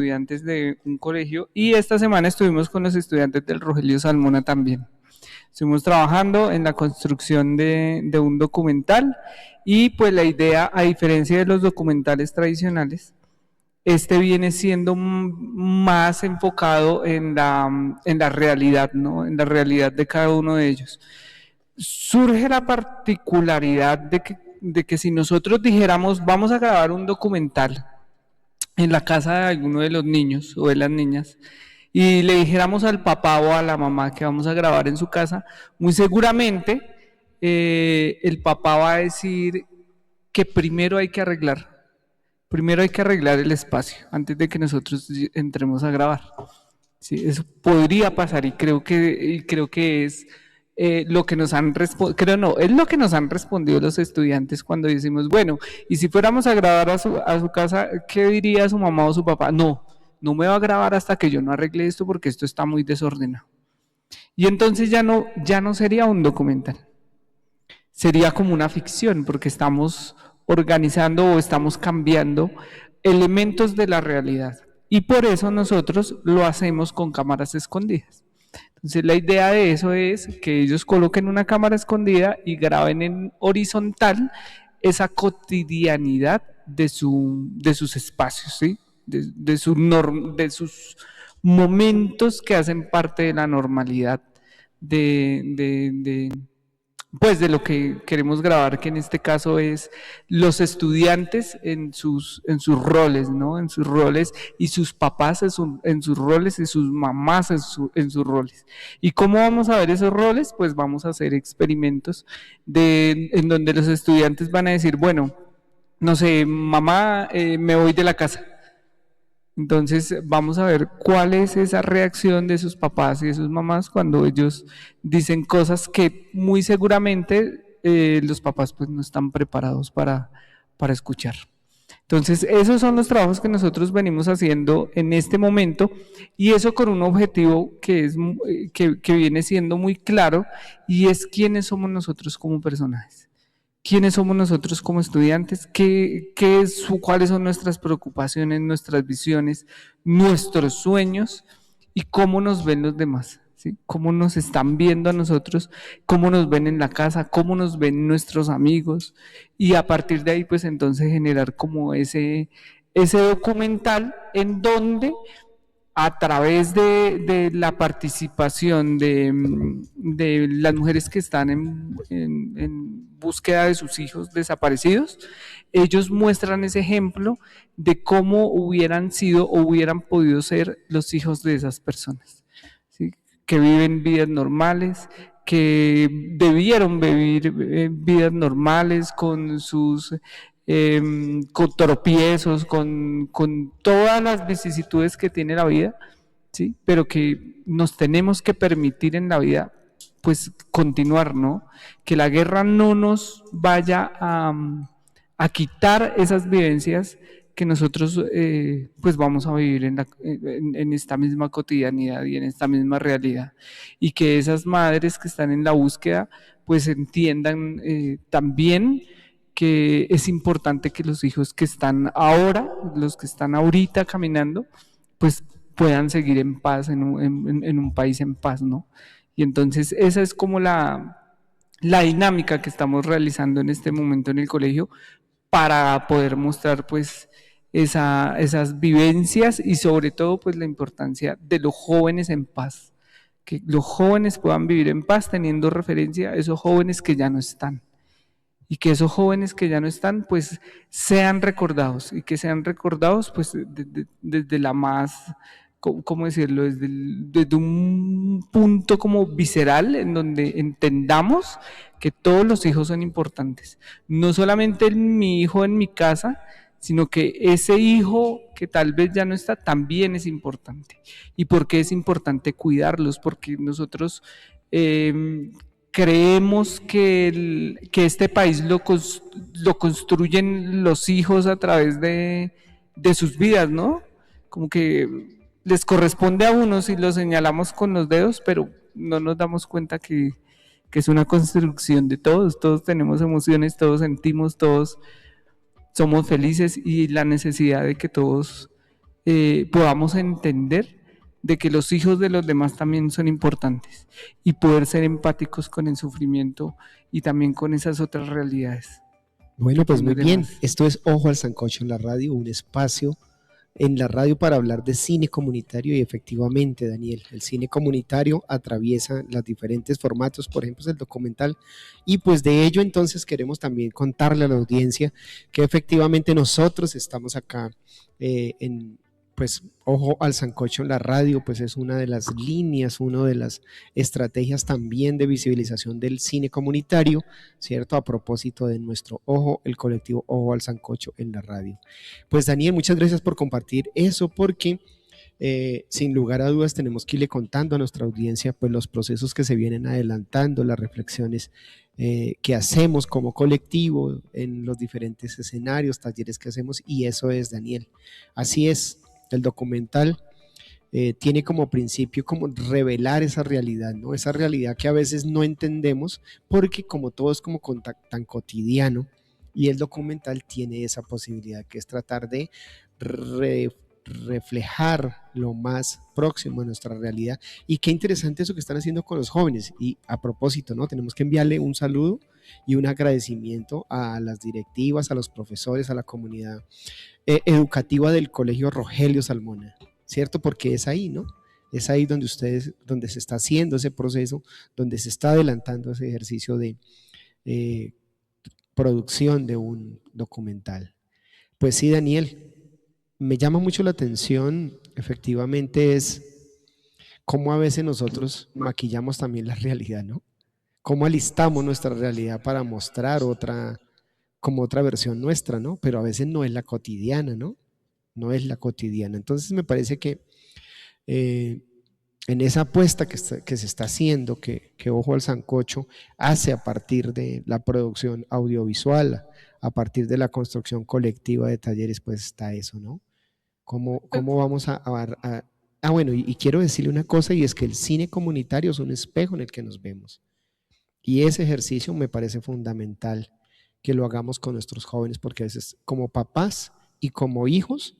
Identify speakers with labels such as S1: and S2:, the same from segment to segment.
S1: estudiantes de un colegio y esta semana estuvimos con los estudiantes del Rogelio Salmona también. Estuvimos trabajando en la construcción de un documental y pues la idea, a diferencia de los documentales tradicionales, este viene siendo más enfocado en la realidad, ¿no? En la realidad de cada uno de ellos. Surge la particularidad de que si nosotros dijéramos vamos a grabar un documental en la casa de alguno de los niños o de las niñas y le dijéramos al papá o a la mamá que vamos a grabar en su casa, muy seguramente el papá va a decir que primero hay que arreglar el espacio antes de que nosotros entremos a grabar. Sí, eso podría pasar y creo que es lo que nos han respondido, creo no, es lo que nos han respondido los estudiantes cuando decimos, bueno, y si fuéramos a grabar a su casa, ¿qué diría su mamá o su papá? No, no me va a grabar hasta que yo no arregle esto porque esto está muy desordenado. Y entonces ya no sería un documental, sería como una ficción porque estamos organizando o estamos cambiando elementos de la realidad. Y por eso nosotros lo hacemos con cámaras escondidas. Entonces la idea de eso es que ellos coloquen una cámara escondida y graben en horizontal esa cotidianidad de sus espacios, ¿sí? De sus momentos que hacen parte de la normalidad de pues de lo que queremos grabar, que en este caso es los estudiantes en sus roles, ¿no? En sus roles y sus papás en sus roles y sus mamás en sus roles. ¿Y cómo vamos a ver esos roles? Pues vamos a hacer experimentos en donde los estudiantes van a decir, bueno, no sé, mamá, me voy de la casa. Entonces vamos a ver cuál es esa reacción de sus papás y de sus mamás cuando ellos dicen cosas que muy seguramente los papás pues no están preparados para escuchar. Entonces esos son los trabajos que nosotros venimos haciendo en este momento y eso con un objetivo que viene siendo muy claro y es quiénes somos nosotros como personajes. ¿Quiénes somos nosotros como estudiantes? ¿Cuáles son nuestras preocupaciones, nuestras visiones, nuestros sueños y cómo nos ven los demás? ¿Sí? ¿Cómo nos están viendo a nosotros? ¿Cómo nos ven en la casa? ¿Cómo nos ven nuestros amigos? Y a partir de ahí, pues entonces generar como ese documental en donde a través de la participación de las mujeres que están en búsqueda de sus hijos desaparecidos, ellos muestran ese ejemplo de cómo hubieran sido o hubieran podido ser los hijos de esas personas, ¿sí? Que viven vidas normales, que debieron vivir vidas normales con sus con tropiezos, con todas las vicisitudes que tiene la vida, ¿sí? Pero que nos tenemos que permitir en la vida, pues, continuar, ¿no? Que la guerra no nos vaya a quitar esas vivencias que nosotros, pues, vamos a vivir en esta misma cotidianidad y en esta misma realidad. Y que esas madres que están en la búsqueda, pues, entiendan también que es importante que los hijos que están ahora, los que están ahorita caminando, pues puedan seguir en paz en un país en paz, ¿no? Y entonces esa es como la dinámica que estamos realizando en este momento en el colegio para poder mostrar pues esas vivencias y sobre todo pues la importancia de los jóvenes en paz, que los jóvenes puedan vivir en paz teniendo referencia a esos jóvenes que ya no están y que esos jóvenes que ya no están, pues sean recordados y que sean recordados, pues desde la más, ¿cómo decirlo? Desde un punto como visceral en donde entendamos que todos los hijos son importantes. No solamente mi hijo en mi casa, sino que ese hijo que tal vez ya no está también es importante. ¿Y por qué es importante cuidarlos? Porque nosotros creemos que este país lo construyen los hijos a través de sus vidas, ¿no? Como que les corresponde a unos y lo señalamos con los dedos, pero no nos damos cuenta que es una construcción de todos tenemos emociones, todos sentimos, todos somos felices y la necesidad de que todos podamos entender de que los hijos de los demás también son importantes y poder ser empáticos con el sufrimiento y también con esas otras realidades que
S2: Bueno, pues
S1: tienen
S2: muy
S1: los
S2: bien.
S1: demás.
S2: Esto es Ojo al Sancocho en la radio, un espacio en la radio para hablar de cine comunitario y efectivamente, Daniel, el cine comunitario atraviesa los diferentes formatos, por ejemplo, es el documental, y pues de ello entonces queremos también contarle a la audiencia que efectivamente nosotros estamos acá en, pues, Ojo al Sancocho en la radio, pues es una de las líneas, una de las estrategias también de visibilización del cine comunitario, ¿cierto? A propósito de nuestro Ojo, el colectivo Ojo al Sancocho en la radio. Pues Daniel, muchas gracias por compartir eso porque sin lugar a dudas tenemos que irle contando a nuestra audiencia pues los procesos que se vienen adelantando, las reflexiones que hacemos como colectivo en los diferentes escenarios, talleres que hacemos y eso es Daniel. Así es, el documental tiene como principio como revelar esa realidad, ¿no? Esa realidad que a veces no entendemos porque como todo es como tan cotidiano y el documental tiene esa posibilidad que es tratar de re reflejar lo más próximo a nuestra realidad y qué interesante eso que están haciendo con los jóvenes y a propósito, ¿no? Tenemos que enviarle un saludo y un agradecimiento a las directivas, a los profesores, a la comunidad educativa del Colegio Rogelio Salmona, ¿cierto? Porque es ahí, ¿no? Es ahí donde ustedes, donde se está haciendo ese proceso, donde se está adelantando ese ejercicio de eh, producción de un documental. Pues sí, Daniel, me llama mucho la atención, efectivamente, es cómo a veces nosotros maquillamos también la realidad, ¿no? Cómo alistamos nuestra realidad para mostrar otra, como otra versión nuestra, ¿no? Pero a veces no es la cotidiana, ¿no? No es la cotidiana. Entonces me parece que eh, en esa apuesta que se está haciendo, que Ojo al Sancocho hace a partir de la producción audiovisual, a partir de la construcción colectiva de talleres, pues está eso, ¿no? ¿Cómo vamos bueno, y quiero decirle una cosa, y es que el cine comunitario es un espejo en el que nos vemos. Y ese ejercicio me parece fundamental que lo hagamos con nuestros jóvenes, porque a veces como papás y como hijos,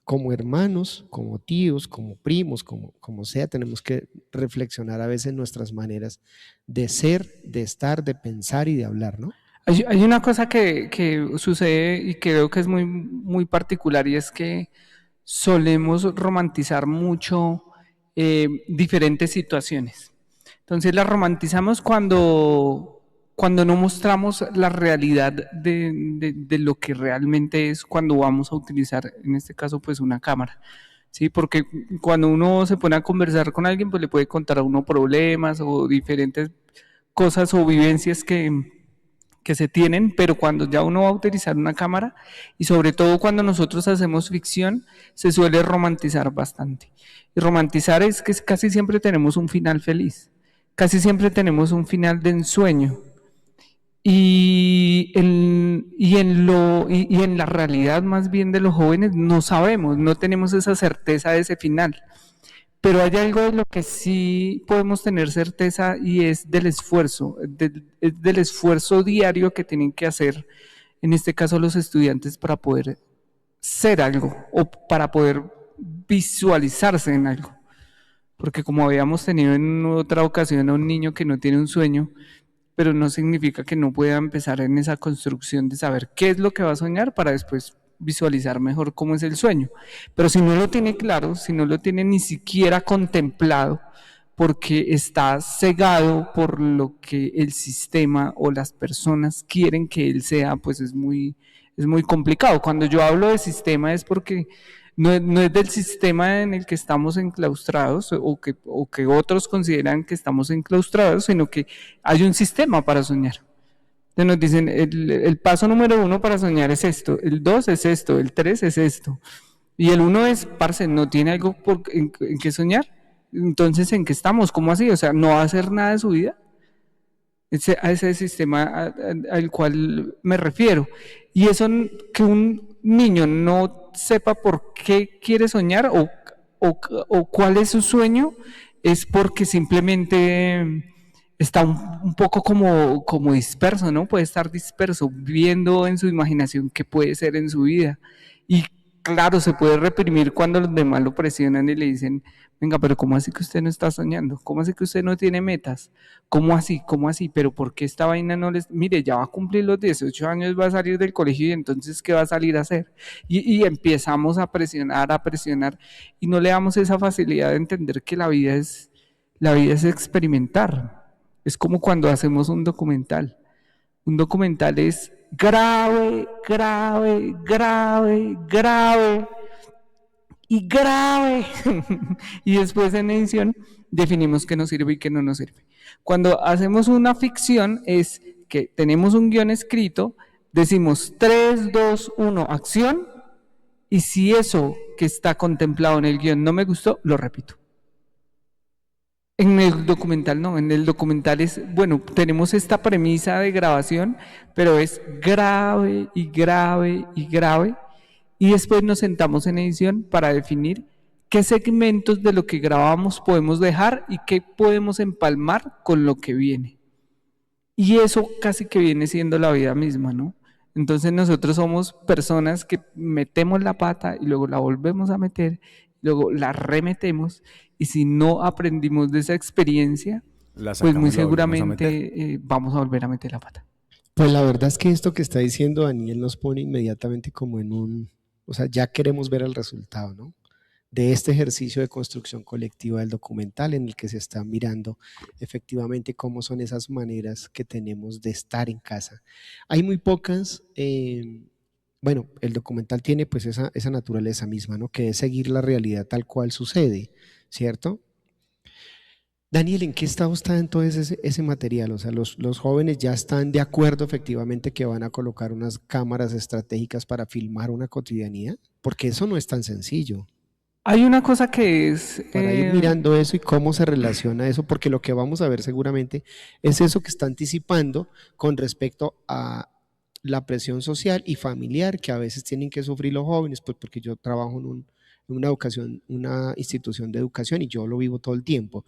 S2: como hermanos, como tíos, como primos, como sea, tenemos que reflexionar a veces nuestras maneras de ser, de estar, de pensar y de hablar, ¿no?
S1: Hay una cosa que sucede y creo que es muy, muy particular y es que solemos romantizar mucho diferentes situaciones. Entonces las romantizamos cuando no mostramos la realidad de lo que realmente es cuando vamos a utilizar, en este caso, pues una cámara. Sí, porque cuando uno se pone a conversar con alguien, pues le puede contar a uno problemas o diferentes cosas o vivencias que se tienen, pero cuando ya uno va a utilizar una cámara y sobre todo cuando nosotros hacemos ficción, se suele romantizar bastante. Y romantizar es que casi siempre tenemos un final feliz, casi siempre tenemos un final de ensueño. Y en la realidad más bien de los jóvenes no sabemos, no tenemos esa certeza de ese final. Pero hay algo de lo que sí podemos tener certeza y es del esfuerzo, es del esfuerzo diario que tienen que hacer, en este caso los estudiantes, para poder ser algo o para poder visualizarse en algo. Porque como habíamos tenido en otra ocasión a un niño que no tiene un sueño, pero no significa que no pueda empezar en esa construcción de saber qué es lo que va a soñar para después visualizar mejor cómo es el sueño. Pero si no lo tiene claro, si no lo tiene ni siquiera contemplado, porque está cegado por lo que el sistema o las personas quieren que él sea, pues es muy complicado. Cuando yo hablo de sistema es porque no es del sistema en el que estamos enclaustrados o que otros consideran que estamos enclaustrados, sino que hay un sistema para soñar. Entonces nos dicen, el paso número 1 para soñar es esto, el 2 es esto, el 3 es esto. Y el 1 es, parce, no tiene algo en qué soñar. Entonces, ¿en qué estamos? ¿Cómo así? O sea, ¿no va a hacer nada de su vida? A ese sistema al cual me refiero. Y eso que un niño no sepa por qué quiere soñar o cuál es su sueño, es porque simplemente está un poco como disperso, ¿no? Puede estar disperso, viendo en su imaginación qué puede ser en su vida. Y claro, se puede reprimir cuando los demás lo presionan y le dicen, venga, pero ¿cómo así que usted no está soñando? ¿Cómo así que usted no tiene metas? ¿Cómo así? ¿Cómo así? ¿Pero por qué esta vaina no les... Mire, ya va a cumplir los 18 años, va a salir del colegio y entonces, ¿qué va a salir a hacer? Y empezamos a presionar y no le damos esa facilidad de entender que la vida es experimentar. Es como cuando hacemos un documental. Un documental es grave, grave, grave, grave y grave. Y después en edición definimos qué nos sirve y qué no nos sirve. Cuando hacemos una ficción es que tenemos un guión escrito, decimos 3, 2, 1, acción, y si eso que está contemplado en el guión no me gustó, lo repito. En el documental no, en el documental es, bueno, tenemos esta premisa de grabación, pero es grave y grave y grave, y después nos sentamos en edición para definir qué segmentos de lo que grabamos podemos dejar y qué podemos empalmar con lo que viene. Y eso casi que viene siendo la vida misma, ¿no? Entonces nosotros somos personas que metemos la pata y luego la volvemos a meter, luego la remetemos y si no aprendimos de esa experiencia,
S3: La
S1: pues muy
S3: sacamos, la volvemos a meter.
S1: seguramente vamos a volver a meter la pata.
S2: Pues la verdad es que esto que está diciendo Daniel nos pone inmediatamente como en un, o sea, ya queremos ver el resultado, ¿no? De este ejercicio de construcción colectiva del documental en el que se está mirando efectivamente cómo son esas maneras que tenemos de estar en casa. Hay muy pocas, bueno, el documental tiene pues esa naturaleza misma, ¿no? Que es seguir la realidad tal cual sucede, ¿cierto? Daniel, ¿en qué estado está entonces ese material? O sea, los jóvenes ya están de acuerdo efectivamente que van a colocar unas cámaras estratégicas para filmar una cotidianidad, porque eso no es tan sencillo.
S1: Hay una cosa que es,
S2: Para ir mirando eso y cómo se relaciona eso, porque lo que vamos a ver seguramente es eso que está anticipando con respecto a la presión social y familiar que a veces tienen que sufrir los jóvenes, pues porque yo trabajo en una educación, una institución de educación y yo lo vivo todo el tiempo.